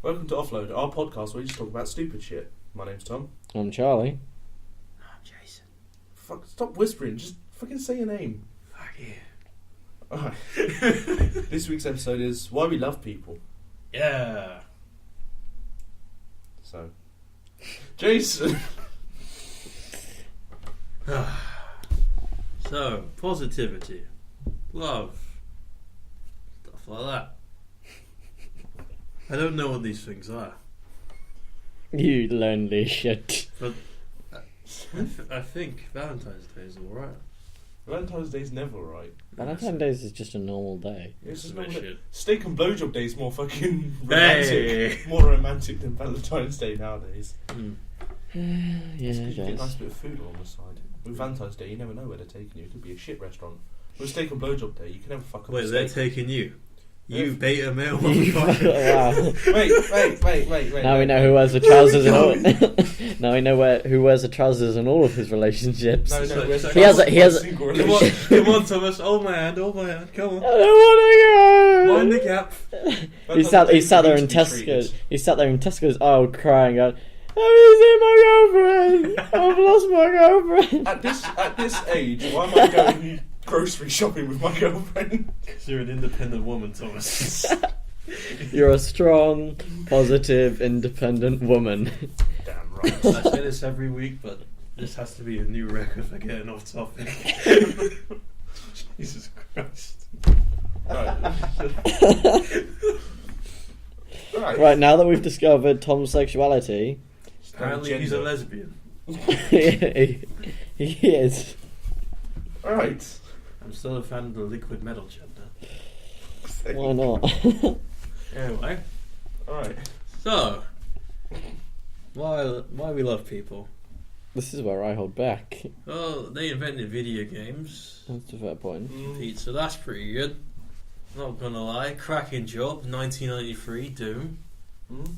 Welcome to Offload, our podcast where we just talk about stupid shit. My name's Tom. I'm Charlie. I'm Jason. Fuck, stop whispering, just fucking say your name. Fuck you. Alright. This week's episode is Why We Love People. Yeah. So, Jason. So, positivity, love, stuff like that. I don't know what these things are, You lonely shit. but I think Valentine's Day is alright. Valentine's Day's never alright. Valentine's Day is just a normal day. It's just Some normal. shit. Steak and blowjob day is more fucking romantic. Hey. More romantic than Valentine's Day nowadays. Yeah, It's I 'cause you get a guess. nice bit of food along the side. With Valentine's Day, you never know where they're taking you. It could be a shit restaurant. With steak and blowjob day, you can never fuck up Wait, a they're steak. taking you. You Yeah. beta male You motherfucker. wow. Wait. Now we know who wears the trousers in all. Now we know who wears the trousers in all of his relationships. No, where's He has a- single Come on, relationship. come on, Thomas. Hold my hand, come I on. don't want Mind to the gap. go. He sat there in Tesco's. He sat there in Tesco's aisle crying, going, "Have you seen my girlfriend? I've lost my girlfriend." At this age, why am I going grocery shopping with my girlfriend? Because you're an independent woman, Thomas. You're a strong, positive, independent woman. Damn right. I say this every week, but this has to be a new record for getting off topic. Jesus Christ. Right. Right, now that we've discovered Tom's sexuality, Apparently he's a Gender. lesbian. he is. Alright. I'm still a fan of the liquid metal gender. Why not? Anyway, Alright. so why we love people? This is where I hold back. Well, they invented video games. That's a fair point. Pizza, that's pretty good. Not gonna lie, cracking job. 1993, Doom. Mm.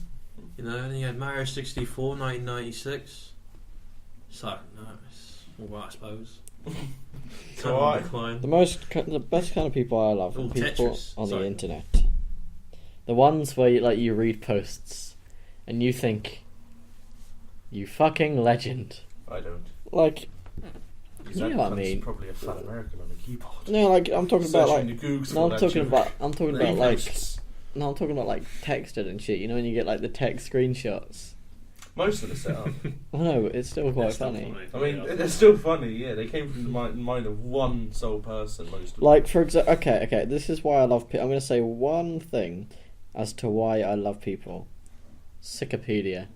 You know, and you had Mario 64, 1996. So, no, it's all right, I suppose. So Kind of I- decline. The best kind of people I love are Oh, people Tetris. on the Sorry. internet. The ones where you read posts and you think, you fucking legend. I don't. Like, Because You know what I mean. Probably a fat American on a keyboard. no, like I'm talking about Searching like the Googs for no, I'm that talking joke. about I'm talking about like Reposts. no, I'm talking about like texted and shit. You know when you get like the text screenshots. Most of the setup. I know, it's still quite That's not funny. I mean, they're still funny, yeah. They came from the mind of one sole person, most of them. Like for example, okay. This is why I love people. I'm going to say one thing as to why I love people. Wikipedia.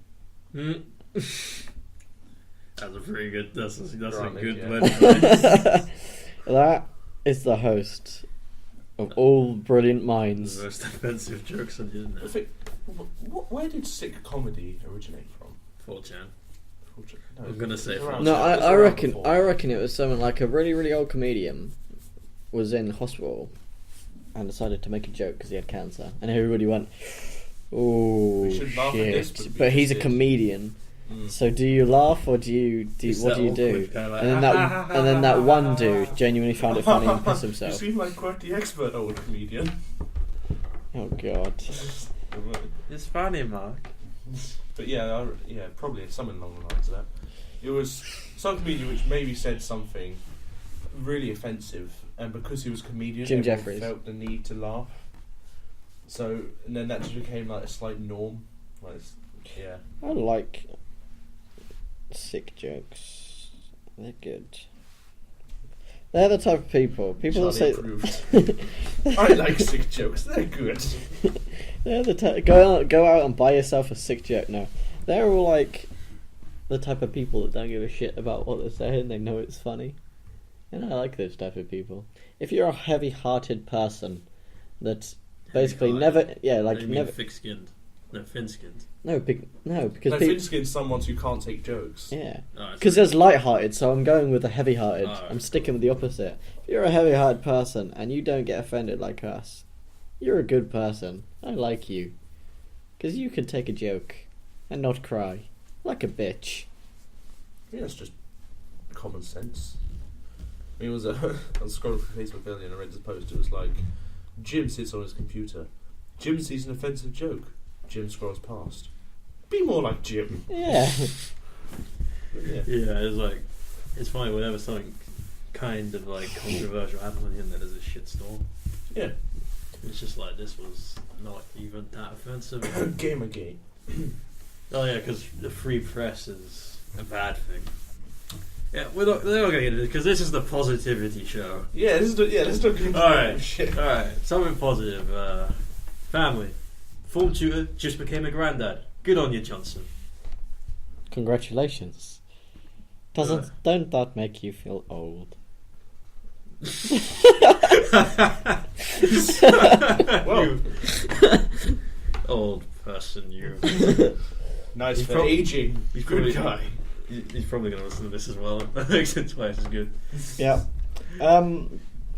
That's a pretty good. That's a Granted, good yeah. website. That is the host of all brilliant The minds. most offensive jokes on the I internet. think, where did sick comedy originate from? 4chan. No, I'm gonna say it's from- around- No, it's I around reckon before. I reckon it was someone like a really really old comedian was in hospital and decided to make a joke because he had cancer, and everybody went, "Oh We should laugh at this, shit!" but But we he's a just did. comedian. Mm. So do you laugh or do you It's what that do you do? awkward kinda like, And then that one dude genuinely found it funny and pissed You himself. seem like quite the expert old comedian. Oh god. It's funny, Mark. But yeah, probably something along the lines of that. It was some comedian which maybe said something really offensive, and because he was a comedian, Jim everyone Jeffries. felt the need to laugh. So, and then that just became like a slight norm. Like, yeah. I like sick jokes. They're good. They're the type of people that say Approved. I like sick jokes. They're good. they're the type go out and buy yourself a sick joke. No, they're all like the type of people that don't give a shit about what they're saying. They know it's funny, and I like those type of people. If you're a heavy-hearted person that's basically never, never, thick-skinned. No, thin-skinned. because No, people, thin-skinned someone who can't take jokes. yeah. Oh, Because there's light-hearted, so I'm going with the heavy-hearted. Oh, I'm sticking with the opposite. If you're a heavy-hearted person and you don't get offended like us, you're a good person. I like you. Because you can take a joke and not cry. Like a bitch. Yeah, it's just common sense. I mean, I was scrolling through Facebook earlier and I read this post. It was like, Jim sits on his computer. Jim sees an offensive joke. Jim scrolls past. Be more like Jim. Yeah. Yeah. Yeah, it's like it's funny whenever something kind of like controversial happens on the internet, there's a shitstorm. Yeah. It's just like this was not even that offensive. Gamergate. Oh yeah, because the free press is a bad thing. Yeah, we're not going to get into it because this is the positivity show. Yeah, let's not get into Alright, shit. alright, something positive. Family. Form tutor just became a granddad. Good on you, Johnson. Congratulations. Don't that make you feel old? Well, Old person, you. nice He's for prob- aging. he's Good probably- guy. He's probably going to listen to this as well. That makes it twice as good. Yeah.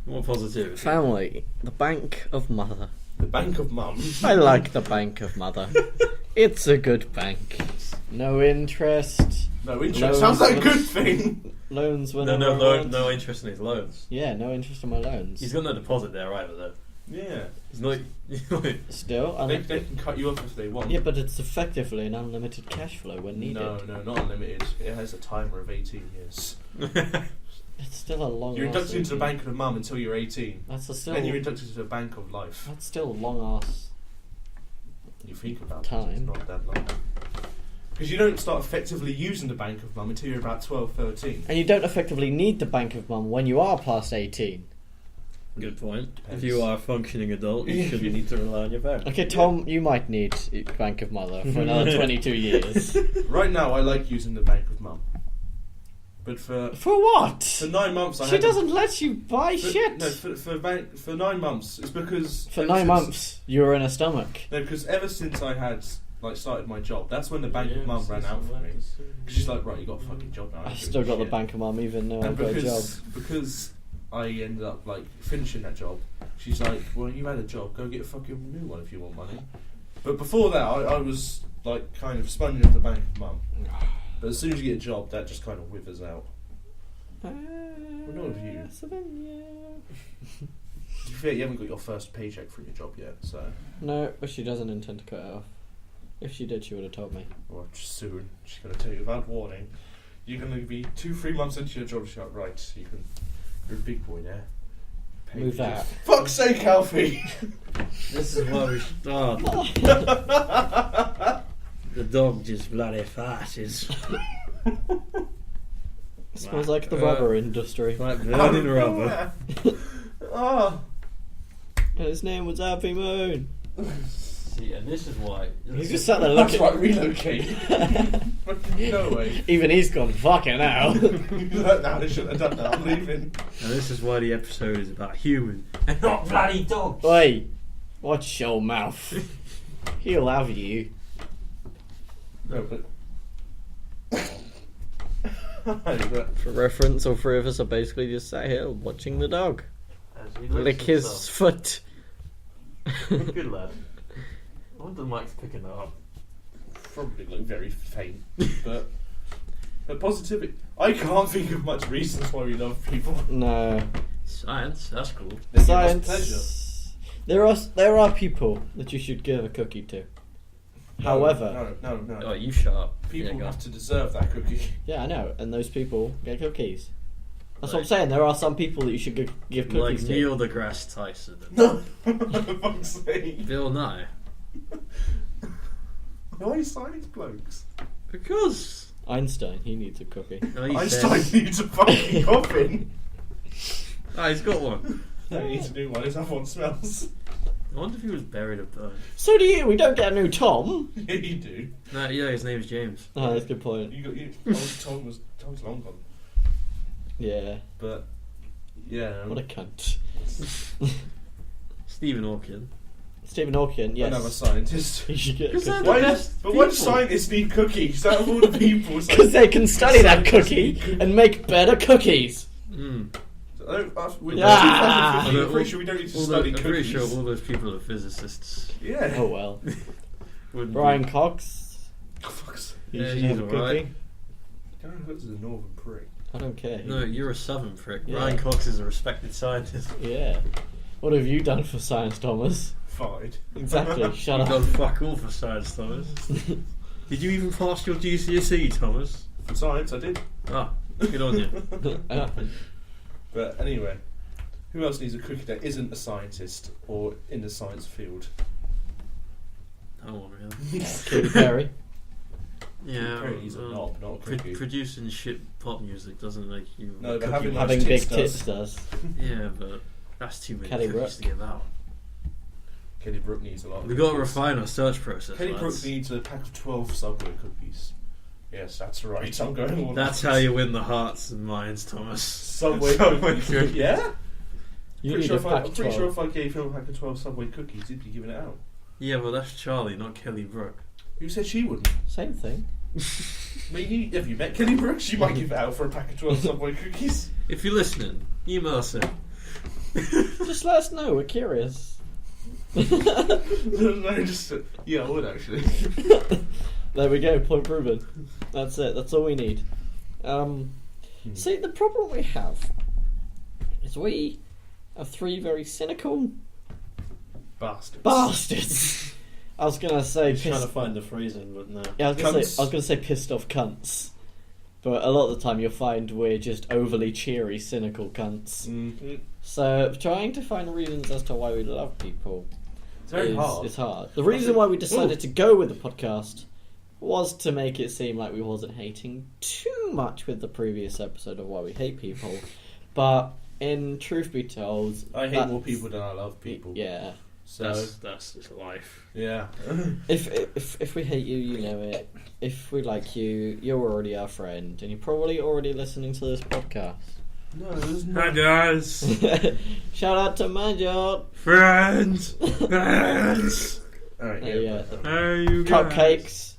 More positivity. Family. The Bank of Mother. The Bank of Mum. I like the Bank of Mother. It's a good bank. No interest. No interest. Loans Sounds like a was- good thing. Loans were No, never no allowed. interest in his loans. Yeah, no interest in my loans. He's got no deposit there either, though. Yeah. He's not. Still, They can cut you off if they want. yeah, but it's effectively an unlimited cash flow when needed. No, not unlimited. It has a timer of 18 years. It's still a long. You're ass inducted into the 18. Bank of Mum until you're 18. That's a still. Then you're inducted into the Bank of Life. That's still a long ass. You think about Time. it, it's not that long. Because you don't start effectively using the Bank of Mum until you're about 12, 13. And you don't effectively need the Bank of Mum when you are past 18. Good point. Depends. If you are a functioning adult, you shouldn't need to rely on your parents. Okay, Tom, you might need Bank of Mother for another 22 years. Right now, I like using the Bank of Mum. But for For what? 9 months, I She had doesn't let you buy shit. No, for 9 months, it's because For ever 9 since- months, you were in a stomach. No, because ever since I had started my job, that's when the Bank of Mum ran out for me. 'Cause she's like, right, you got a fucking job now. I've still got the Bank of Mum even though I've And got a job. because I ended up finishing that job, she's like, well, you had a job, go get a fucking new one if you want money. But before that, I was kind of sponging off the Bank of Mum. But as soon as you get a job, that just kind of withers out. not of you. To be fair, you haven't got your first paycheck from your job yet, so. No, but she doesn't intend to cut it off. If she did, she would have told me. Well, soon. She's going to tell you without warning. You're going to be 2-3 months into your job. She's like, right, you're a big boy now. Move that. Fuck's sake, Alfie! This is where we start. The dog just bloody farts. Smells like the rubber industry. Like burning rubber. Oh. And his name was Happy Moon. See, and this is why. He's just sat there That's looking. right, relocate. Fucking no way. Even he's gone fucking hell. No, they shouldn't have done that. I'm leaving. And this is why the episode is about human and not bloody dogs. Oi, watch your mouth. He'll have you. No, but. For reference, all three of us are basically just sat here watching the dog lick his foot. Good lad. I wonder the mic's picking that up. Probably look very faint, but positivity. I can't think of much reasons why we love people. No. Science, that's cool. They give us pleasure. Science. There are people that you should give a cookie to. However, no. Oh, you shut up. People Yeah, go have on. to deserve that cookie. yeah, I know, and those people get cookies. That's what I'm saying. There are some people that you should give Like cookies to. Neil deGrasse Tyson. No, for fuck's sake. Bill Nye. Why are you science blokes? Because. Einstein, he needs a cookie. No, he Einstein says- needs a fucking coffin. Oh, he's got one. No, he needs a new one. His other one smells. I wonder if he was buried or burned. So do you. We don't get a new Tom. Yeah, you do. No, yeah, his name's James. Oh, that's a good point. Tom's long gone. Yeah. But yeah, What a cunt. Stephen Hawking. Stephen Hawking, yes. another scientist. He should get a Because cookie. they're Why the does, best but why do people. scientists need cookies? Out of all the people, it's like- Because they can study that cookie Scientists need and make better cookies. Mm. We're Ah. I'm pretty sure we don't need to study I'm cookies. pretty sure all those people are physicists. Yeah. Oh well. Wouldn't Brian be- Cox. Fuck's He Yeah, should he's have a alright. cookie. Darren Hooks is a northern prick. I don't care. No, you're a southern prick. Yeah. Brian Cox is a respected scientist. Yeah. What have you done for science, Thomas? fine. Exactly. Shut You've done up. fuck all for science, Thomas. Did you even pass your GCSE, Thomas? For science, I did. Ah, good on you. But anyway, who else needs a cookie that isn't a scientist or in the science field? No one really. Katy Perry. Yeah, He's a knob, not a cookie. producing shit pop music doesn't make you. No, but cookie having monster. Having big tits tits does. Yeah, but that's too many Kelly cookies to Brook. give out. Kelly Brook needs a lot. We've got to refine our search process. Kelly lads. Brook needs a pack of 12 Subway cookies. Yes, that's right. I'm going all That's out. how you win the hearts and minds, Thomas. Subway Subway cookies. cookies. Yeah? You Pretty need sure a if I- pack I'm of pretty 12. sure if I gave him a pack of 12 Subway cookies, he'd be giving it out. Yeah, well, that's Charlie, not Kelly Brook. Who said she wouldn't? Same thing. Maybe, have you met Kelly Brook? She might give it out for a pack of 12 Subway cookies. If you're listening, email us in. Just let us know. We're curious. No, just... yeah, I would actually. There we go. Point proven. That's it. That's all we need. See, the problem we have is we are three very cynical Bastards. bastards. I was gonna say Trying to pissed. find the phrasing, but no. Yeah, I Cunts. was gonna say pissed off cunts. But a lot of the time you'll find we're just overly cheery, cynical cunts. Mm. So trying to find reasons as to why we love people It's very hard. It's hard. The reason why we decided to go with the podcast was to make it seem like we wasn't hating too much with the previous episode of Why We Hate People. But in truth be told, I hate that's- more people than I love people. Yeah. So, That's just life. yeah. If we hate you, you know it. If we like you, you're already our friend, and you're probably already listening to this podcast. No, there's Hi not. guys, Shout out to Manjot. friends, friends. Alright, There you yeah. go. How are you guys? Cupcakes.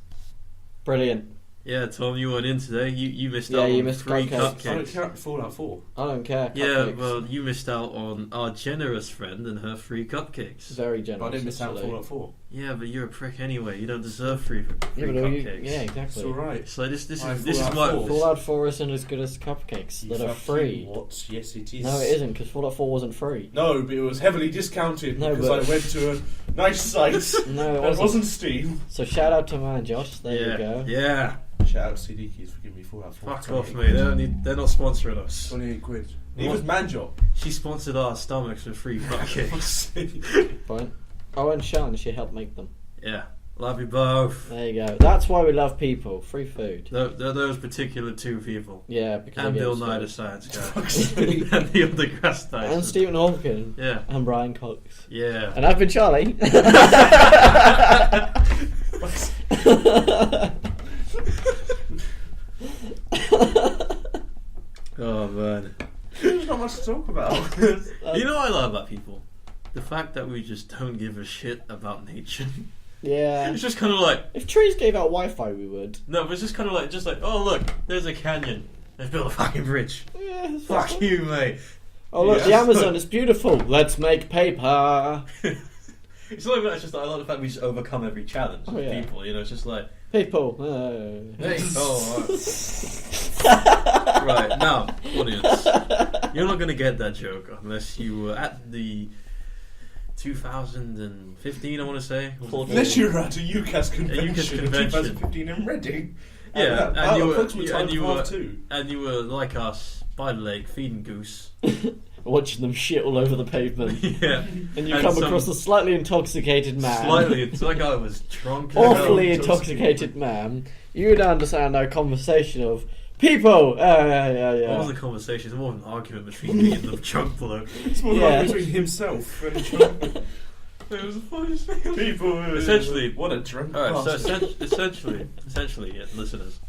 Brilliant. Yeah, Tom, you weren't in today. You missed Yeah, out you on missed free cupcakes. I don't cupcakes. care about Fallout 4. I don't care. Yeah, Cupcakes. well, you missed out on our generous friend and her free cupcakes. Very generous. But I didn't miss out on actually. Fallout 4. Yeah, but you're a prick anyway. You don't deserve free Yeah, but cupcakes. yeah, exactly. It's alright. So this I is Fallout why 4. Fallout 4 isn't as good as cupcakes that are free. What? Yes, it is. No, it isn't, because Fallout 4 wasn't free. No, but it was heavily discounted No, because but- I went to a nice site. No, it It wasn't. wasn't Steam. So shout out to man Josh. There yeah, you go. yeah. Shout out to CD Keys for giving me Fallout 4. Fuck off, mate. They're not sponsoring us. 28 quid. What? It was Manjob. She sponsored our stomachs with free cupcakes. Fine. Oh, and Sean, she helped make them. Yeah, love you both. There you go. That's why we love people. Free food. They're those particular two people. Yeah, because And they Bill get Nye, the us science guy. Fuck's sake. And Neil deGrasse Tyson. and Stephen Hawking. Yeah, And Brian Cox. yeah. And I've been Charlie. Oh man. There's not much to talk about. You know what I love about people? The fact that we just don't give a shit about nature. Yeah. It's just kind of like, If trees gave out Wi-Fi, we would. no, but it's just kind of like, oh look, there's a canyon. Let's build a fucking bridge. Yeah. it's Fuck fine. you, mate. Oh look, Yeah. the Amazon is beautiful. Let's make paper. It's not even that, it's just that I like the fact we just overcome every challenge Oh, with yeah. people, you know, it's just like, People. hey, oh, right, now, audience, you're not going to get that joke unless you were at the 2015, I want to say. Unless you're at a UCAS convention, UCAS in convention. 2015 in Reading. Yeah, and and you were- approximately you- time and you of were- half two. And you were like us, by the lake, feeding goose. Watching them shit all over the pavement. Yeah. And you And come some- across a slightly intoxicated man. Slightly, it's like I was drunk. Awfully No, intoxicated man. You would understand our conversation of people. Yeah. It wasn't a conversation, it was more of an argument between me and the drunk bloke. It's more Yeah. like between himself and Trump. It was the funniest thing. People. Essentially- What a drunk Alright, so bastard. essentially, yeah, listeners.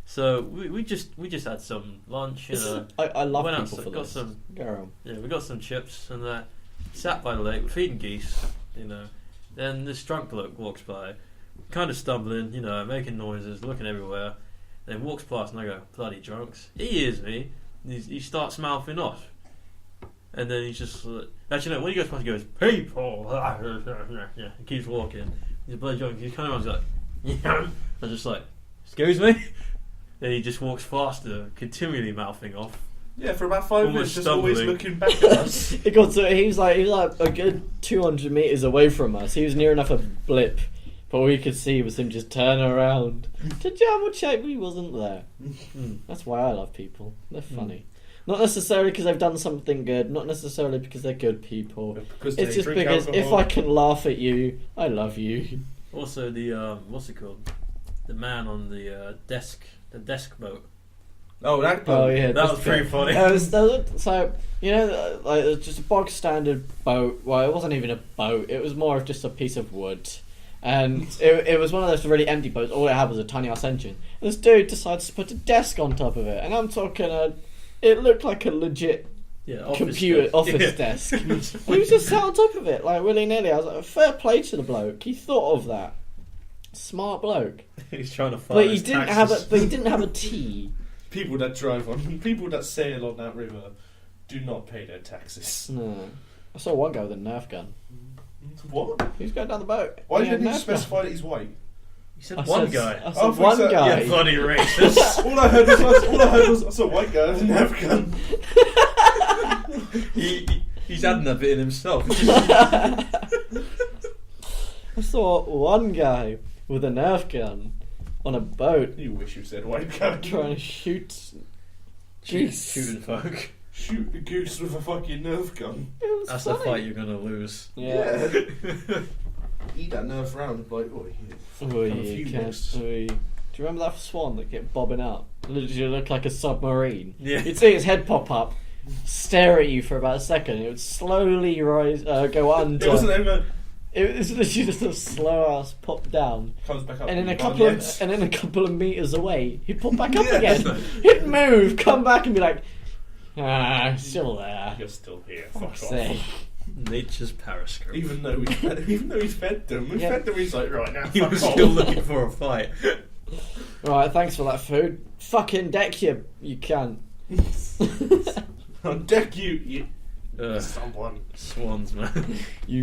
So we just had some lunch, you know. I love went people outside, for got this. some, Go on. yeah, we got some chips and sat by the lake, we're feeding geese, you know. Then this drunk bloke walks by, kind of stumbling, you know, making noises, looking everywhere. Then walks past and I go, bloody drunks. He hears me. He starts mouthing off. And then he's just actually no, when he goes past he goes, people. Yeah, he keeps walking. He's a bloody drunk. He's kind of like, yeah. I'm just like, excuse me. Then he just walks faster, continually mouthing off. Yeah, for about 5 minutes, Almost just always stumbling. looking back at us. He got to. He was like a good 200 meters away from us. He was near enough a blip, but all we could see was him just turn around to double check we wasn't there. That's why I love people. They're funny. Not necessarily because they've done something good. Not necessarily because they're good people. Because It's they just drink because if alcohol. I can laugh at you, I love you. Also, the what's it called? The man on the desk boat. Oh, that Oh yeah, That was pretty funny. So you know, like it was just a bog standard boat. Well, it wasn't even a boat. It was more of just a piece of wood, and it was one of those really empty boats. All it had was a tiny ass engine. And this dude decides to put a desk on top of it, and I'm talking it looked like a legit Yeah, office desk. He was just sat on top of it, like willy nilly. I was like, fair play to the bloke. He thought of that. Smart bloke. He's trying to find. But he didn't have a tea. People that drive on, people that sail on that river, do not pay their taxes. No. I saw one guy with a Nerf gun. What? He was going down the boat. Why He had didn't a you Nerf gun. specify that he's white? You said I one said- guy. I Oh, said I one thought you guy. You bloody racist. all I heard was I saw a white guy with a Nerf gun. He's adding that bit in himself. I saw one guy with a Nerf gun on a boat You wish you said white guy. trying to shoot geese. Shooting folk. Shoot the goose with a fucking Nerf gun. It was That's funny. the fight you're gonna lose. Yeah. Eat that Nerf round, like, oh, yeah. Oi, Kind of you few can't- next. oi. Do you remember that swan that kept bobbing up? Literally looked like a submarine. Yeah. You'd see its head pop up, stare at you for about a second. It would slowly rise, go under. It wasn't even. It was literally just a slow ass pop down, Comes back up. and then a with couple of bunions. and then a couple of meters away, he'd pop back up Yeah. again. He'd move, come back, and be like, "Ah, still there." You're still here. Fuck Fuck's off. sake. Nature's periscope. Even though we fed them, we Yeah. fed them. He's like, right now, He fuck was off. still looking for a fight. Right, thanks for that food. Fucking deck you can. On deck, you Ugh, someone. swans, man. You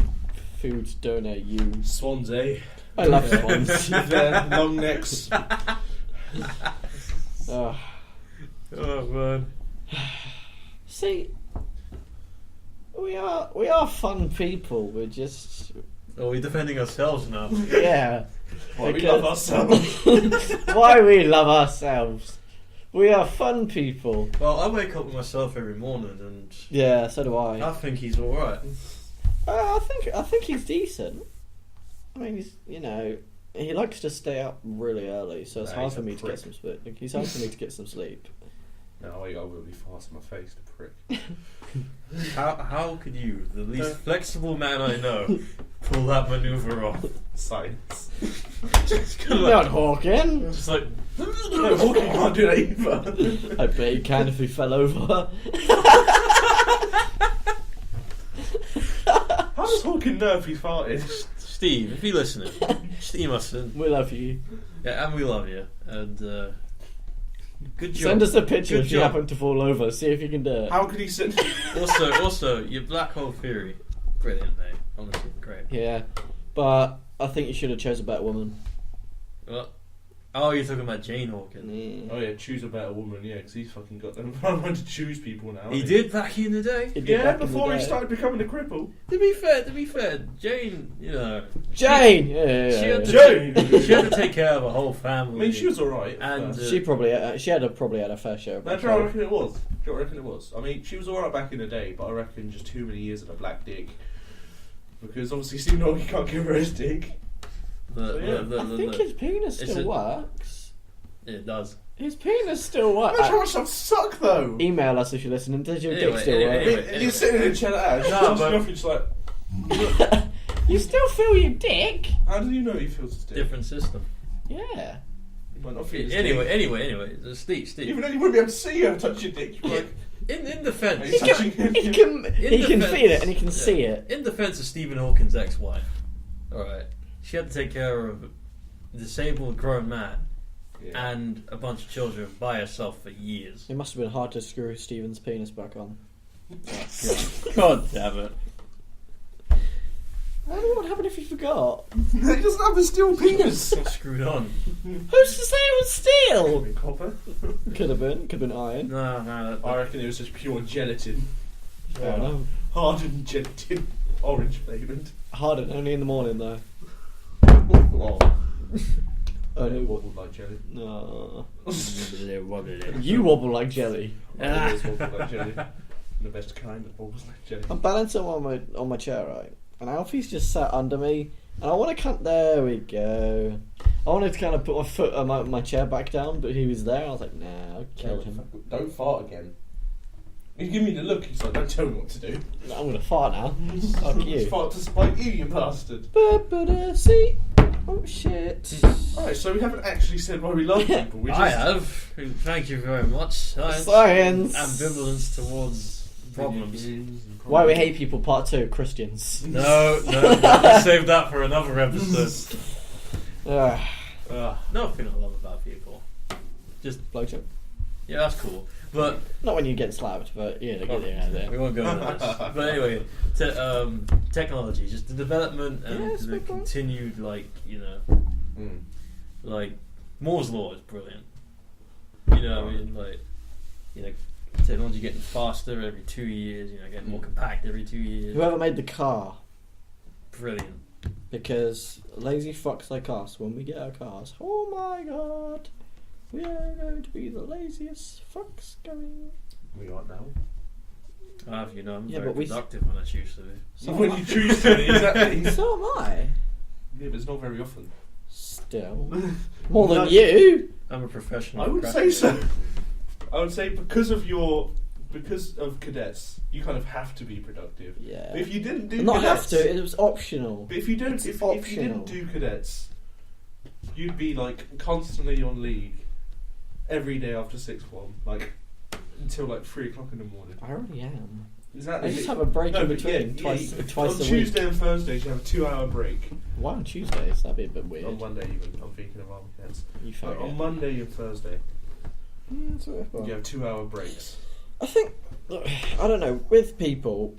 food donor, you. Swans, eh? I love swans. Their long necks. Ugh. Oh man. See, we are fun people. We're just Are we defending ourselves now? yeah. Why we Because- love ourselves. Why we love ourselves. We are fun people. Well, I wake up with myself every morning, and Yeah, so do I. I think he's all right. I think he's decent. I mean, he likes to stay up really early, so it's Nah, hard he's for a me to prick. get some sleep. It's hard for me to get some sleep. No, I got really fast in my face, the prick. How could you, the least flexible man I know, pull that maneuver off? Science. Just kinda Not like, Hawking. just like No, Hawking can't do that either. I bet he can if he fell over. How does Hawking know if he's farted? Steve, if you're listening, just email us in. We love you. Yeah, and we love you. And good job. Send us a picture Good if you job. happen to fall over. See if you can do it. How could he send? Also, your black hole theory, brilliant, mate. Honestly, great. Yeah, but I think you should have chose a better woman. Well, oh, you're talking about Jane Hawkins. Yeah. Oh yeah, choose a better woman. Yeah, because he's fucking got them. I'm trying to choose people now. He isn't did back in the day. He did Yeah, back in the before he day. started becoming a cripple. To be fair, Jane, Jane. Yeah, she had to Jane! she had to take care of a whole I family. mean, she was alright. And, She probably probably had a fair share of Do you know what I reckon it was? Do you know what I reckon it was? I mean, she was alright back in the day, but I reckon just too many years of a black dick. Because obviously Steve Norton can't give her his dick. I think his penis It's still a- works. It does. His penis still works. Imagine how much that suck though! Email us if you're listening. Does your Anyway, dick still anyway, work? anyway. You're sitting in a chair like that, No, just but- off, you're just like, You still feel your dick? how do you know he feels his dick? Different system. Yeah. He might not feel his Anyway, dick. Steve. Even though you wouldn't be able to see her touch your dick, you're like, In defense, He's touching him. He can defense- feel it and he can yeah. see it. In defense of Stephen Hawking's ex-wife, all right, she had to take care of a disabled grown man Yeah. and a bunch of children by herself for years. It must have been hard to screw Steven's penis back on. God damn it! What would happen if you forgot? He doesn't have a steel penis. Not screwed on. Who's to say it was steel? Copper? Could have been iron. No. I reckon it was just pure gelatin. Oh, no. Hardened gelatin. Orange flavoured. Hardened, only in the morning though. Oh. Only Wobbled like jelly. No. You You wobble like jelly. I always wobble like jelly. The best kind of wobbles like jelly. I'm balancing on my chair, right? And Alfie's just sat under me, and I want to there we go. I wanted to kind of put my foot on my chair back down, but he was there. I was like, nah, I'll kill him. Don't fart again. He's giving me the look. He's like, don't tell me what to do. I'm gonna fart now. Fuck you. Fart to spite you bastard. See? Oh shit. Alright, so we haven't actually said why we love people. We just... I have. Thank you very much. Science. Ambivalence towards problems. Why we hate people, part 2, Christians. No, save that for another episode. No thing I love about people. Just Blowjob. yeah, that's cool. But Not when you get slapped, but yeah, get it out there. we won't go into this. But anyway, technology, just the development and Yes, the big one. continued, like Moore's law is brilliant. You know what I mean? Like, technology getting faster every 2 years. Getting more compact every 2 years. Whoever made the car, Brilliant. because lazy fucks like us, when we get our cars, oh my god, we are going to be the laziest fucks going. We are now. I'm Yeah, very but we- productive when I choose to be. So when am you choose to, exactly. I. So am I. Yeah, but it's not very often. Still. More than No. you. I'm a professional. I would say so. I would say because of cadets, you kind of have to be productive. Yeah. But if you didn't do Not cadets, have to, it was optional. But if you don't, It's if you optional. didn't do cadets, you'd be like constantly on league every day after 6-1, like until like 3 o'clock in the morning. I already am. Exactly. I just have a break No, in but between, twice on a week. Tuesday and Thursdays you have a 2-hour break. Why on Tuesdays? That'd be a bit weird. On Monday even. I'm thinking of other cadets. You But faggot. on Monday and Thursday That's what I thought. you have 2-hour breaks. I think, I don't know, with people,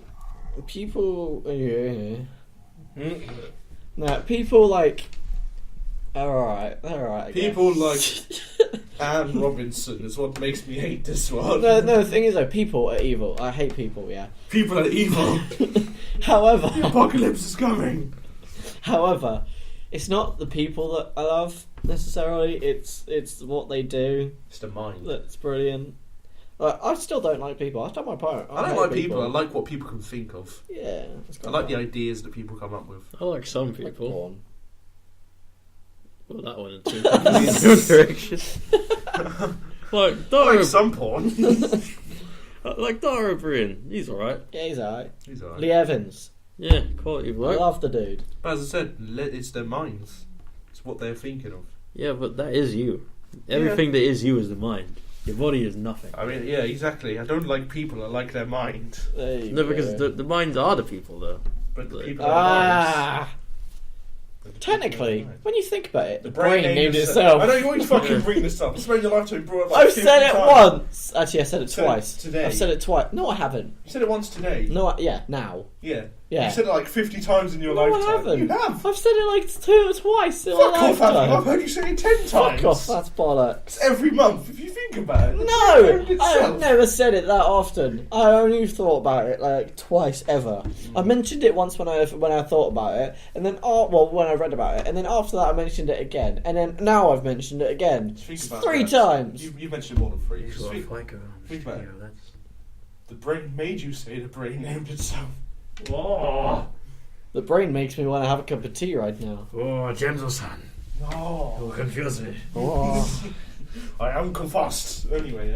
no, people like, they're alright, I People guess. Anne Robinson is what makes me hate this one. No, the thing is though, people are evil. I hate people, yeah. People are evil. However, The apocalypse is coming. however, it's not the people that I love necessarily. It's what they do It's the mind. that's brilliant. I still don't like people. I don't like pirate. I don't like people. I like what people can think of. Yeah, I like the ideas that people come up with. I like some Like people. porn. Well, that one in two different directions. Like I Dara, like some porn. like Dara Breen. He's alright. Yeah, he's alright. He's alright. Lee Evans. Yeah, quality I work. love the dude. But as I said, it's their minds. It's what they're thinking of. Yeah, but that is you. Everything that is you is the mind. Your body is nothing. I mean, yeah, exactly. I don't like people. I like their mind. There you No, go. because the minds are the people, though. But the Like- people are minds. Ah, But the technically, people are minds. when you think about it, The the brain named itself. itself. I know you always fucking Yeah. bring this up. I spent your lifetime brought it up. I've said it once. Actually, I said it Said it twice. today. I've said it twice. No, I haven't. You said it once today. No, yeah, now. Yeah. Yeah. You said it like 50 times in your No, I lifetime. haven't. You have. I've said it like twice in Fuck my off, Adam. I've lifetime. heard you say it 10 times. Fuck off, that's bollocks. It's every month, if you think about it. It's No, named itself. I've never said it that often. I only thought about it like twice ever. I mentioned it once when I thought about it, and then when I read about it, and then after that I mentioned it again, and then now I've mentioned it again. Think about 3 that. times. You mentioned more than 3. He's Just got a think, FICO. think about it. Yeah, that's... the brain made you say the brain named itself. Oh, The brain makes me want to have a cup of tea right now. Oh, Jameson. no. You'll confuse me. Oh. I am confessed. Anyway,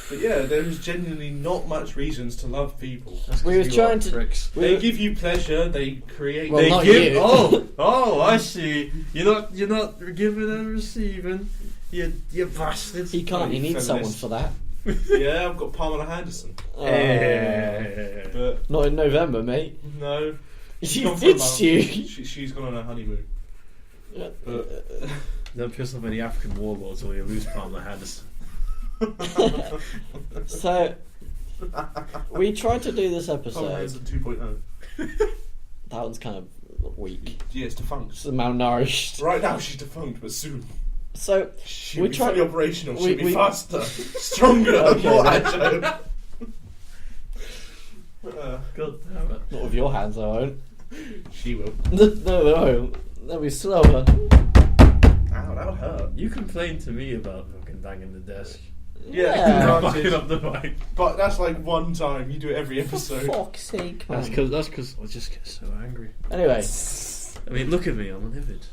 but yeah, there is genuinely not much reasons to love people. We was trying to. Tricks. They give you pleasure. They create. Well, they not give. you. Oh, I see. You're not giving and receiving. You bastard. He can't. He needs someone Feminist. for that. Yeah, I've got Pamela Henderson. But Not in November, mate. no, She gone for a ditched month. you. She's gone on a honeymoon. Don't piss off any African warlords or you lose Pamela Henderson. So we tried to do this Pamela episode. Henderson 2.0. That one's kind of weak. Yeah, it's defunct. It's malnourished. Right now she's defunct, but soon So she'll We be try- fully operational. She'll be we- faster, stronger, Okay, more then. agile. God damn it. not with your hands, I won't. She will. No, they won't. They'll be slower. Ow, that'll hurt. You complained to me about fucking banging the desk. Yeah. Not Granted. banging up the mic. But that's like one time. You do it every For episode. fuck's sake, man. That's because I just get so angry. Anyway, I mean, look at me, I'm livid.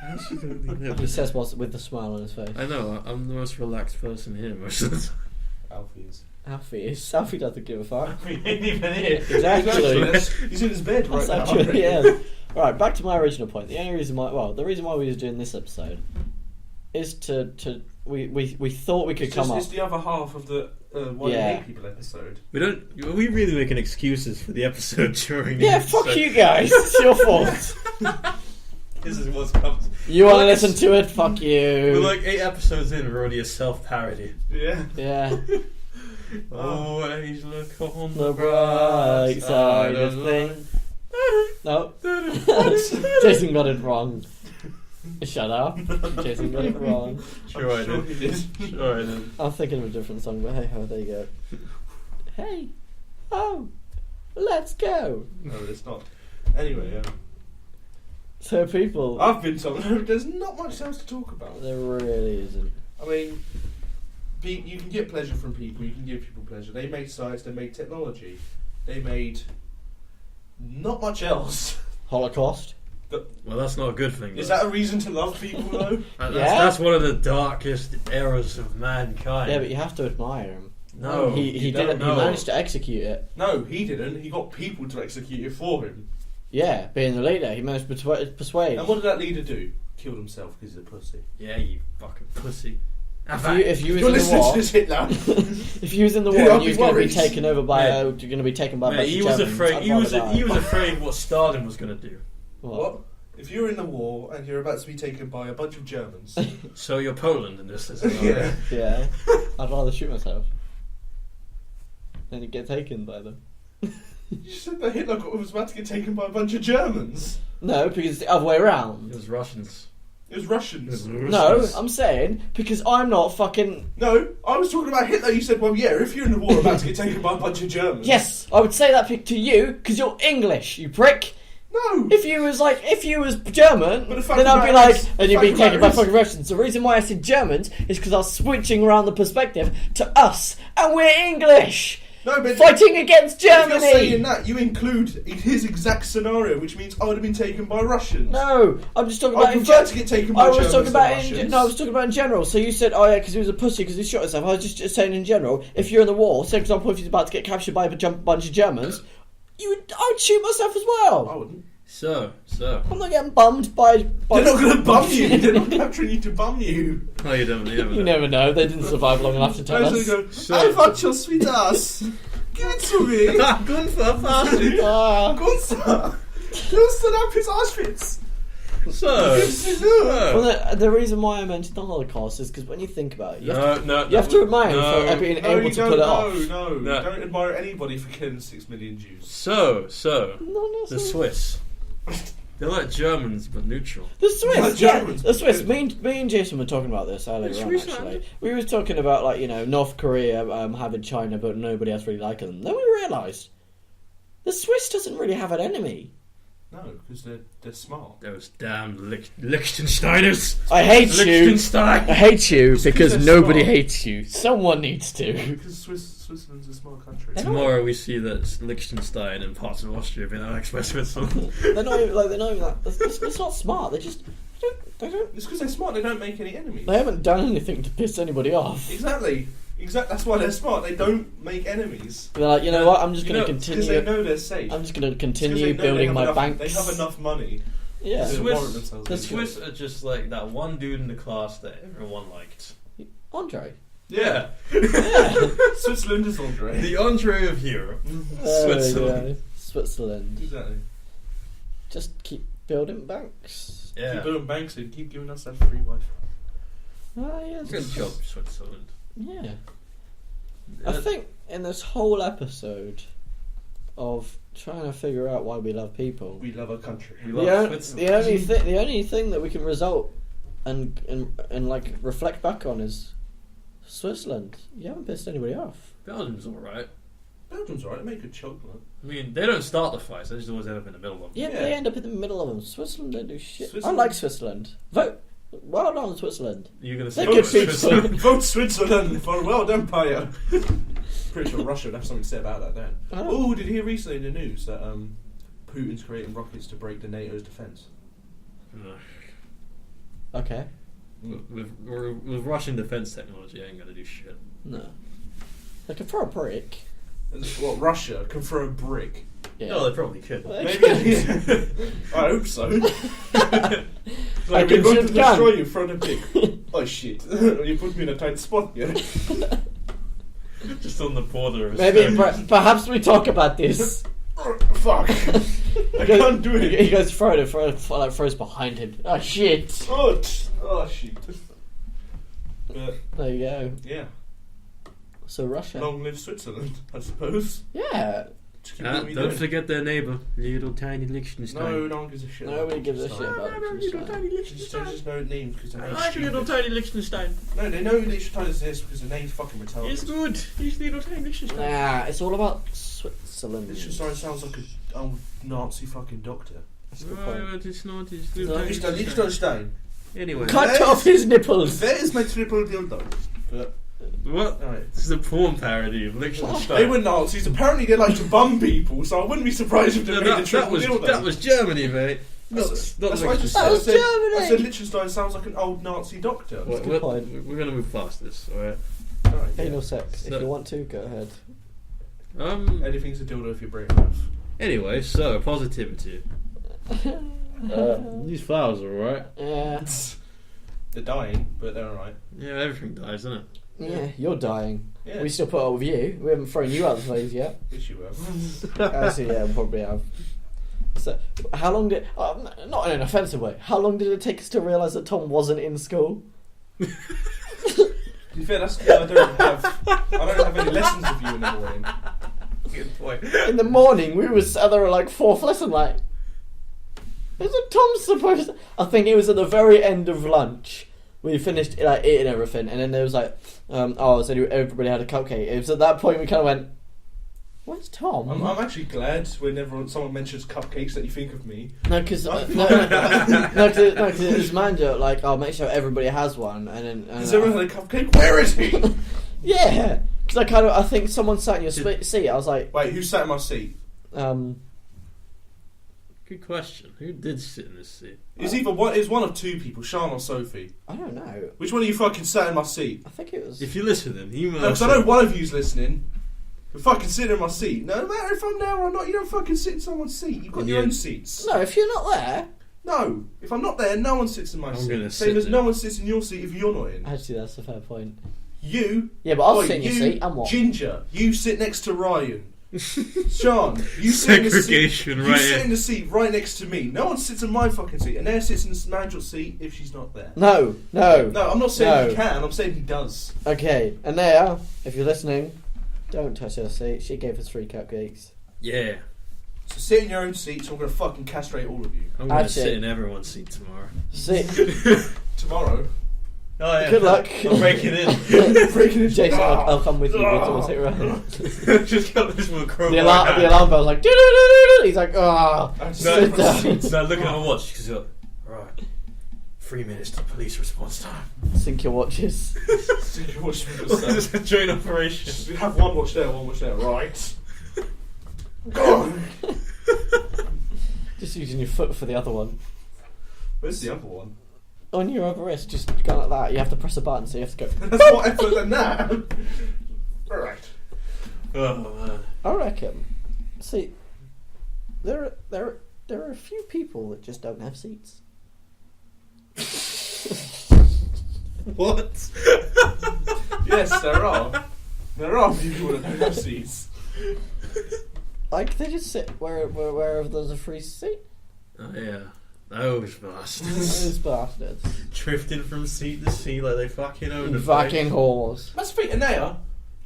Absolutely he livid. says what's with the smile on his face. I know, I'm the most relaxed person here most of the time. Alfie is. Alfie doesn't give a fuck. He ain't even here. Exactly. He's in his bed right That's now. actually, yeah. Alright, back to my original point. The only reason why, the reason why we was doing this episode is we thought we could come up. It's the other half of the Why Yeah. You Hate People episode. Are we really making excuses for the episode during the Yeah, episode? fuck you guys. It's your fault. This is what's comes. You want to Like, listen to it? Fuck We're you. like 8 episodes in, we're already a self-parody. Yeah. Yeah. Always look on The bright side of things. No. Jason got it wrong. Shut up. Jason got it wrong. Sure I Sure did. he did. Sure I did. I'm thinking of a different song, but hey ho, there you go. Hey. Oh. Let's go. No, it's not. Anyway, So people. I've been told there's not much else to talk about. There really isn't. I mean, you can get pleasure from people, you can give people pleasure. They made science, they made technology, they made not much else. Holocaust. Well, that's not a good thing. Is though. that a reason to love people, though? That's one of the darkest eras of mankind. Yeah, but you have to admire him. No, he you don't didn't. He know. managed to execute it. No, he didn't. He got people to execute it for him. Yeah, being the leader, he managed to persuade. And what did that leader do? Killed himself because he's a pussy. Yeah, you fucking pussy. If you You're was in the listening war, to this Hitler. if you was in the Yeah, war, I'll and you was be going to be worried. taken over by, Yeah. you're going to be taken by a Mate, bunch he of was Germans, afraid. I'd He was rather he die. was afraid what Stalin was going to do. What? If you're in the war and you're about to be taken by a bunch of Germans, So you're Poland in this. yeah. Yeah, I'd rather shoot myself than to get taken by them. You said that Hitler was about to get taken by a bunch of Germans. No, because it's the other way around. It was Russians. It was Russians. No, I'm saying because I'm not fucking. No, I was talking about Hitler. You said, well, yeah, if you're in the war about to get taken by a bunch of Germans. Yes, I would say that to you because you're English, you prick. No. If you was German, But the fact then of I'd be the matter like, is- and you'd the be fact of the taken by matter is- fucking Russians. The reason why I said Germans is because I was switching around the perspective to us, and we're English, No, but fighting against if you're saying Germany. that, you include his exact scenario, which means I would have been taken by Russians. No, I'm just talking I about. prefer to get taken by I was Germans talking about than in, Russians. no, I was talking about in general. So you said, oh yeah, because he was a pussy because he shot himself. I was just saying in general. If you're in the war, say for example, if he's about to get captured by a bunch of Germans, I would shoot myself as well. I wouldn't. So. I'm not getting bummed by They're not going to bum you. They're not capturing you to bum you. Oh, you don't. You never You know. never know. They didn't survive long enough to tell I was us. going to go, So- I want your sweet ass. Give it to me. Gunther, party. Ah. Gunther. Loosen up his Auschwitz. Well, the reason why I mentioned the Holocaust is because when you think about it, you have You to admire him for being able to pull it off. No, No. don't admire anybody for killing 6 million Jews. So No, the Swiss. They're like Germans but neutral. The Swiss, Like yeah, Germans. the Swiss. Me and Jason were talking about this earlier It's on. recent. Actually, we were talking about North Korea having China, but nobody else really liking them. Then we realised the Swiss doesn't really have an enemy. No, because they're smart. Those damn Liechtensteiners. I hate you. I Liechtenstein. hate you It's 'cause because they're nobody smart. hates you. Someone needs to. Because Switzerland's a small country. Tomorrow we see that Liechtenstein and parts of Austria have been annexed by Switzerland. They're not even that. It's not smart. They don't. It's because they're smart. They don't make any enemies. They haven't done anything to piss anybody off. Exactly. That's why they're smart. They don't make enemies. They're like, you know what? I'm just going to Because they continue. know they're safe. I'm just going to It's 'cause they continue know building they my have banks. They have enough money. Yeah. to Swiss- warrant themselves. The That's good. Swiss are just like that one dude in the class that everyone liked. Andre. Yeah. Switzerland is Andre. The Andre of Europe. Switzerland. Yeah. Switzerland. Exactly. Just keep building banks. Yeah. Keep building banks and keep giving us that free Wi-Fi. Ah, yes. Good job, Switzerland. Yeah. I think in this whole episode, of trying to figure out why we love people. We love our country. We The, love the Switzerland. only thing that we can result and like reflect back on is Switzerland. You haven't pissed anybody off. Belgium's alright. Belgium's alright, they make good chocolate. I mean, they don't start the fights, they just always end up in the middle of them. Yeah, Yeah. They end up in the middle of them. Switzerland don't do shit. Switzerland- I like Switzerland. Vote. Well done, Switzerland. You're gonna They're say good vote people. Switzerland. Vote Switzerland for a world empire. Pretty sure Russia would have something to say about that then. Oh. Oh, did you hear recently in the news that Putin's creating rockets to break the NATO's defence? No. Okay. With Russian defense technology, I ain't gonna do shit. No. They can throw a brick. And what, Russia can throw a brick? Yeah. No, they probably could. Well, Maybe. I hope so. I Like, can we're going to shoot gun. destroy you, throw the brick. Oh shit. You put me in a tight spot here. Just on the border of Maybe Estonia. perhaps we talk about this. Fuck. I can't do it. He goes throws behind him. Oh shit. Oh shit. But, There you go. yeah. So Russia. Long live Switzerland, I suppose. Yeah. Just keep doing what you're Don't doing. forget their neighbour, little tiny Liechtenstein. No one gives a shit. Nobody about gives a Liechtenstein. shit about Liechtenstein. They just know names because they're I names like stupid. little tiny Liechtenstein. No, they know Liechtenstein exists because the name's fucking retarded. It's good. He's little tiny Liechtenstein. Nah, it's all about Switzerland. Liechtenstein sounds like a old Nazi fucking doctor. That's a good point. No, it's not. It's No, little tiny Liechtenstein. Liechtenstein. Anyway. Cut off his nipples. There is my triple dildo. But, What? alright. This is a porn parody of Liechtenstein. They were Nazis. Apparently, they like to bum people, so I wouldn't be surprised if they No, made a that triple was dildo. that was Germany, mate. That's Not what I just Liechtenstein. said. That was I said Germany. Liechtenstein sounds like an old Nazi doctor. We're, good point. we're gonna move past this, alright? Alright, yeah. Anal sex. So- If you want to, go ahead. Anything's a dildo if you're brave enough. Anyway, so positivity. These flowers are alright. Yeah. They're dying, but they're alright. Yeah, everything dies, doesn't it? Yeah, you're dying. Yeah. We still put up with you. We haven't thrown you out of the place yet. Yes, you will. Actually, yeah, we probably have. So, how long did... not in an offensive way. How long did it take us to realise that Tom wasn't in school? To be fair, that's because I don't have any lessons with you in the morning. Good point. In the morning, we were sat there at like fourth lesson, like... Isn't Tom supposed to... I think it was at the very end of lunch. We finished like eating everything, and then there was like... so everybody had a cupcake. It was at that point we kind of went... Where's Tom? I'm actually glad whenever someone mentions cupcakes that you think of me. No, because it was manager. Like, I'll make sure everybody has one, and then Has everyone had a cupcake? Where is he? yeah, because I think someone sat in your seat. I was like, Wait, who sat in my seat? Good question. Who did sit in this seat? It's either one of two people, Sean or Sophie. I don't know. Which one of you fucking sat in my seat? I think it was. If you're listening, email No, us. because I know one of you's listening. But fucking sit in my seat. No matter if I'm there or not, you don't fucking sit in someone's seat. You've got And your you- own seats. No, if you're not there. No, if I'm not there, no one sits in my I'm seat. gonna Same sit as in. no one sits in your seat if you're not in. Actually, that's a fair point. You. Yeah, but I'll Oi, sit in your you, seat. And what? Ginger, you sit next to Ryan. Sean, you sit in the seat. Segregation, You right sit here. in the seat right next to me. No one sits in my fucking seat, and there sits in the manager's seat if she's not there. No. No, I'm not saying No. he can. I'm saying he does. Okay, and there, if you're listening, don't touch her seat. She gave us 3 cupcakes. Yeah. So sit in your own seats, or I'm going to fucking castrate all of you I'm going to Actually- sit in everyone's seat tomorrow. Sit. tomorrow. Oh, yeah. Good luck. I'll break it in. Breaking into Jason, I'll come with you. We'll sit around. Just got this with a crowbar. The alarm bell's like, doo-doo-doo-doo-doo. He's like, ah. I just No, sit sit down. seats. No, looking at my watch because you're right. 3 minutes to police response time. Sync your watches. So you watch me This is a joint operation. Just have one watch there, one watch there. Right. Go on. Just using your foot for the other one. Where's the other one? On your other wrist, just go like that. You have to press a button, so you have to go. That's more effort than that. Alright. Oh, man. I reckon. See, there are a few people that just don't have seats. What? Yes, there are. There are people that don't have seats. Like, they just sit wherever there's a free seat. Oh, yeah. Those bastards. Those bastards. Drifting from seat to seat like they fucking own the Fucking whores. That's the thing, Anea,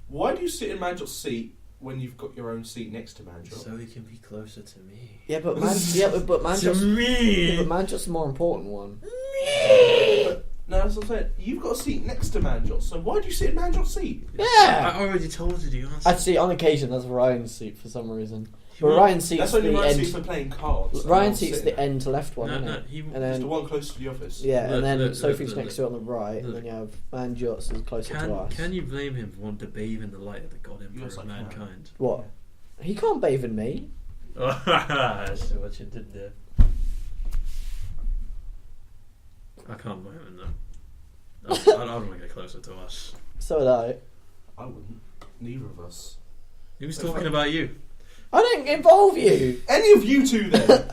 why do you sit in Mangel's seat when you've got your own seat next to Manjot. So he can be closer to me. Yeah, but Manjot's me. but Manjot's the more important one. No, that's what I'm saying. You've got a seat next to Manjot, so why do you sit in Manjot's seat? Yeah! I already told you the answer. Actually, on occasion, that's Ryan's seat for some reason. But Well, Ryan's seat's That's only the Ryan's seat end. for playing cards. Ryan's seat's the end left one, No, isn't no, it? he- And It's then the one close to the office. yeah, Look, and then look, Sophie's look, next to it on the right, and look. then you have Manjot's is closer to us. Can you blame him for wanting to bathe in the light of the God Emperor Yes, of I can. mankind? What? He can't bathe in me. I see what you did there. I can't blame him though. I don't want to get closer to us. So would I. I wouldn't. Neither of us. He was talking about you. I didn't involve you. Any of you two then?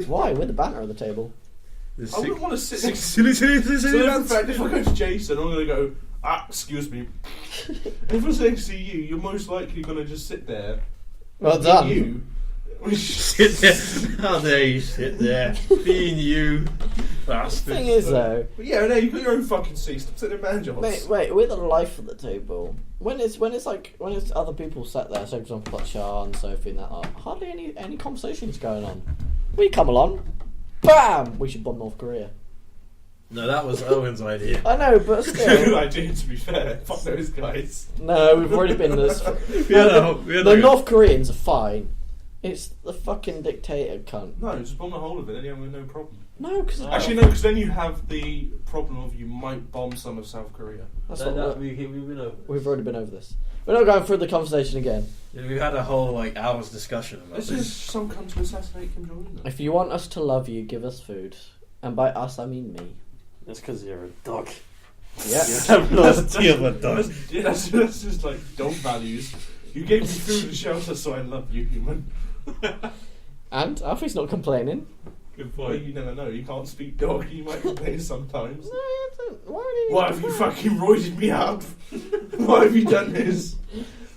Why? We're the banter of the table. I wouldn't want to sit next silly. So in fact, if I go to Jason, I'm going to go, excuse me. If I sit next to you, you're most likely going to just sit there. Well Being done. You. Sit there. How dare you sit there? Being you, bastard. Thing is though, But yeah, no, you've got your own fucking seat. Stop sitting in Manjot's. wait, we're the life of the table. When it's other people sat there, so for example like Shah and Sophie and that, hardly any conversations going on. We come along, bam! We should bomb North Korea. No, that was Owen's idea. I know, but Good still. idea, to be fair. Fuck those guys. No, we've already been this. The North Koreans are fine. It's the fucking dictator cunt. No, just bomb the whole of it, then you have no problem. No, because Actually, no, because then you have the problem of you might bomb some of South Korea. that's what we've been over. we've already been over this. We're not going through the conversation again. Yeah, we've had a whole hours discussion about This is some cunt to assassinate Kim Jong Un. If you want us to love you, give us food, and by us I mean me. That's because you're a dog. Yeah. Loyalty of a dog. That's just like dog values. You gave me food and shelter, so I love you, human. And Alfie's not complaining. Good Well, you never know. You can't speak dog. You might complain sometimes. No, I don't- why do you Why have you fucking roided me out? Why have you done this?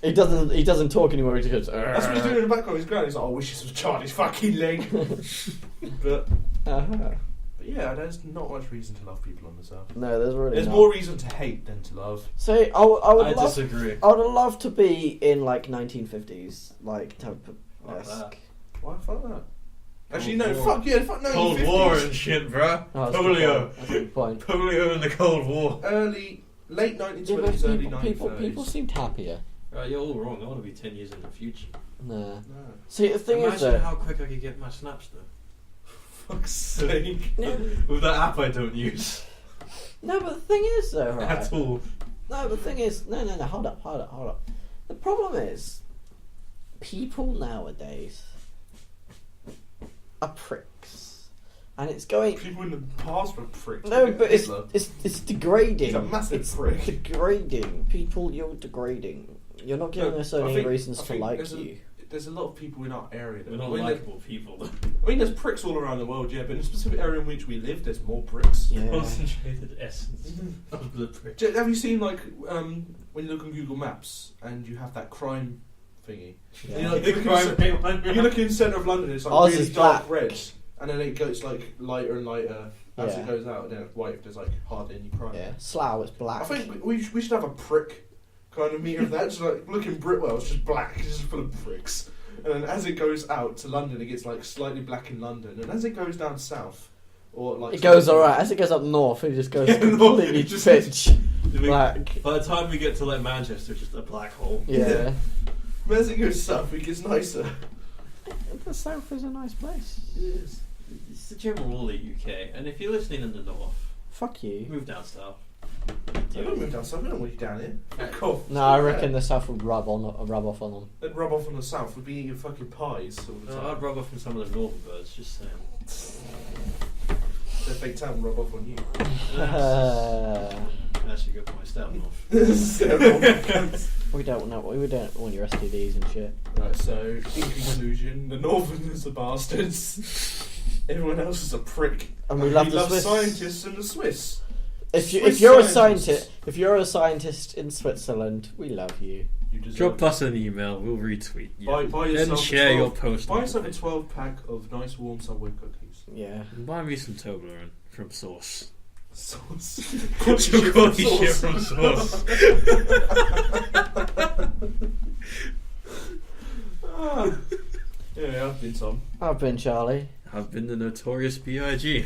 He doesn't talk anymore. He just goes. That's what he's doing in the background. He's going. He's like, I wish this was Charlie's fucking leg. but yeah, there's not much reason to love people on the South. No, there's really. There's not. more reason to hate than to love. So I would I love. disagree. I would love to be in 1950s, type Like that. esque. Why fuck that? Actually, Cold no. War. Fuck yeah. Fuck no. Cold 50s. War and shit, bruh. Oh, that's a good Polio. point. That's a good point. Polio and the Cold War. Late Yeah, 1920s, but early 1930s. people seemed happier. You're all wrong. I want to be 10 years in the future. Nah. No. See, the thing is Imagine that how quick I could get my snaps though. Fuck's sake. With that app I don't use no, but the thing is though, right? at all. No, the thing is, no, hold up. The problem is, people nowadays are pricks, and it's going. People in the past were pricks. No, Look at but Hitler. it's degrading. He's a massive it's prick. degrading. People, you're degrading. You're not giving us I any think- reasons I to think like there's you. There's a lot of people in our area. We're not I mean, likeable people though. I mean, there's pricks all around the world, yeah, but in a specific area in which we live, there's more pricks. Yeah. Concentrated essence of the prick. Have you seen, like, when you look on Google Maps and you have that crime thingy? Yeah. You know, The crime rate You look in the centre of London, it's like Ours really is dark black. red, and then it goes like lighter and lighter as Yeah. it goes out, and then it's white if there's like hardly any crime. Yeah, Slough, it's black. I think we should have a prick kind of meter of that. So like, look in Britwell, it's just black, it's just full of pricks. And then as it goes out to London, it gets like slightly black in London, and as it goes down south, or like It goes alright. As it goes up north, it just goes Yeah, north, completely it just- pitch black. By the time we get to like Manchester, it's just a black hole. Yeah. But as it goes south, it gets nicer. The south is a nice place. It is. It's the general rule of the UK, and if you're listening in the north, Fuck you. move down south. I don't move down south. We don't want you down here. Fuck off. No, I reckon the south would rub off on them. They'd rub off on the south. We'd be eating fucking pies all the time. I'd rub off on some of the northern birds, just saying. Their fake town rub off on you. Actually, good point. Stay up north. We don't want your STDs and shit. Right, so in conclusion, the Northerners are bastards. Everyone else is a prick. And we love the love Swiss. scientists and the Swiss. If Swiss you're a scientists. if you're a scientist in Switzerland, we love you. You deserve Drop it. us an email. We'll retweet you. Buy Then yourself a share 12 your post. Buy yourself a 12-pack of nice warm Subway cookies. Yeah. And buy me some Toblerone from Source. Sauce. Quality shit from Source. Yeah, I've been Tom. I've been Charlie. I've been the notorious B.I.G.